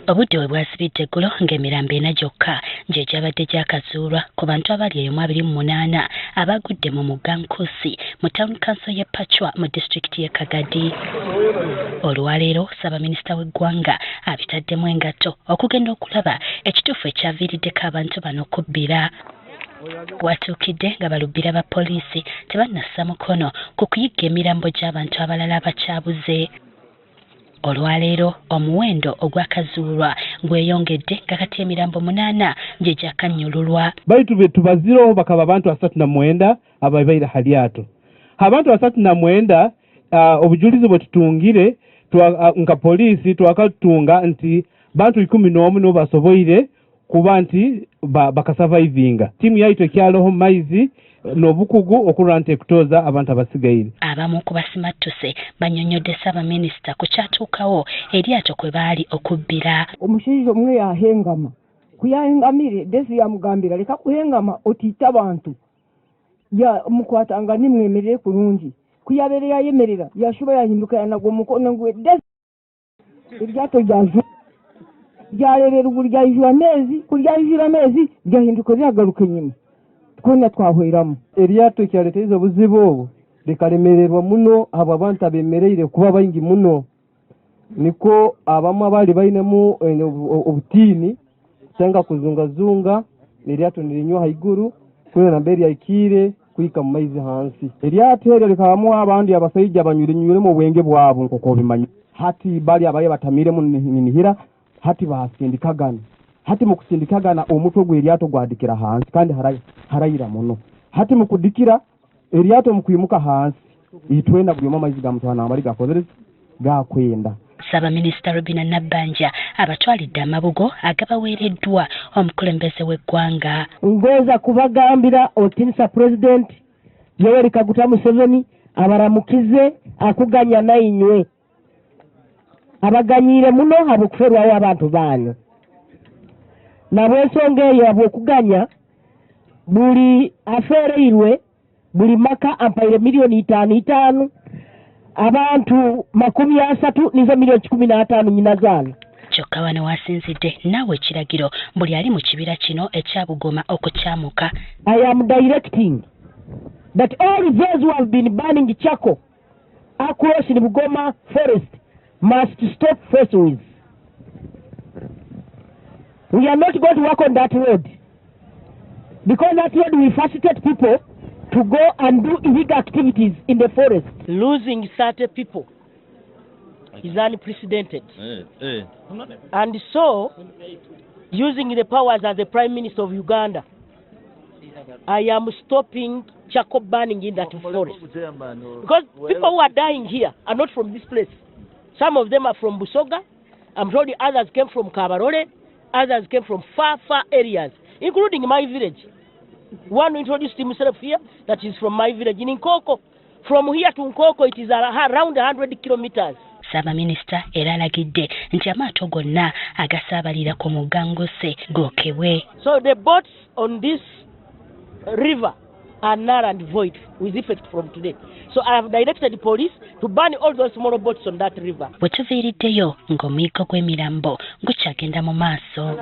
Obudde we bwasibidde eggulo ng'emirambo ena gyokka gye gyabadde gyakazuulwa ku bantu abali 28 abagudde mu mugga Nkusi mu Town Council y'e Pachwa mu disitulikiti y'e Kagadi. Olwaleero Ssaabaminisita w'eggwanga abitaddemu engatto okugenda okulaba ekituufu ekyaviiriddeko abantu bano okubbira. Watuukidde nga balubbira ba poliisi tebannassa mukono ku kuyigga emirambo gy'abantu abalala abakyabuze. Olwaleero omuwendo ogwakazuulwa gweyongedde nga kati emirambo 8 gye gyakannyululwa. Baitu tubazireho bakaba abantu 39 ababaire hali ato. Abantu 39 obujulizi bwe tutungire nka poliisi twakatunga nti bantu 11 no basoboire kuba nti bakasurvivinga. Timu yaitu ekyaloho maizi n'obukugu okulwanta ekutoza abantu abasigaire. Abamu ku basimattuse bannyonnyodde Ssaabaminisita ku kyatuukawo eryato kwe baali okubbira. Omushaija omwe yahengama kuyahengamire desi yamugambira leka kuhengama otiita abantu mukwatanga nimwemerere kurungi kuyabere yayemerera yashuba yahinduka yanagwa omukono gwe desi eryato ryarerera kuryayijura amezi ryahinduka ryagaruka enyuma twona twahweramu. Eryato kyaleteeza obuzibu obwo likalemererwa muno abo abantu abemereire kuba baingi muno niko abamu abali bainemu obutiini kusanga kuzungazunga eryato nirinywa haiguru kuna namberi yaikire kuika mu maizi hansi. Eryato eryo likabamu abandi abasaija banyure mu bwenge bwabo nkoko bimanyi hati bali abaye batamiremu ninihira hati basindikagana hati mu kusindikagana omutwe gw'eryato gwadikira hansi kandi harayira muno hati mu kudikira eryato mu kwimuka hansi itwenda buli amaizi gamutwana amali gakozereza gakwenda. Ssaabaminisita Robinah Nabbanja abatwalidde amabugo agabaweereddwa omukulembeze w'eggwanga. Ngoza kubagambira otinisa President Yoweri Kaguta Museveni abaramukize akuganya nainywe abaganyire muno habukuferwayo abantu banyu nabwensonga eyo abwokuganya buli afereirwe buli maka ampaire milioni 5 abantu 30 nizo milioni 15 nyina zaana. Kyokka wano wasinzidde naawe ekiragiro buli ali mu kibira kino ekyabugoma okukyamuka. I am directing that all those who have been burning charcoal across in Bugoma forest must stop forthwith. We are not going to work on that road because that road will facilitate people to go and do illegal activities in the forest. Losing 30 people is unprecedented. And so, using the powers as the Prime Minister of Uganda, I am stopping charcoal burning in that forest. Because people who are dying here are not from this place. Some of them are from Busoga. I'm sure the others came from Kabarole. Others came from far areas, including my village. One who introduced himself here, that is from my village in Nkoko. From here to Nkoko, it is around 100 kilometers. Ssaabaminisita era alagidde nti amaato gonna agasaabalira ku mugga Ngose gookebwe. So the boats on this river are null and void with effect from today. So I have directed the police to ban all those small boats on that river. Bwe tuviiriddeyo ng'omuyiggo gw'emirambo gukyagenda mu maaso.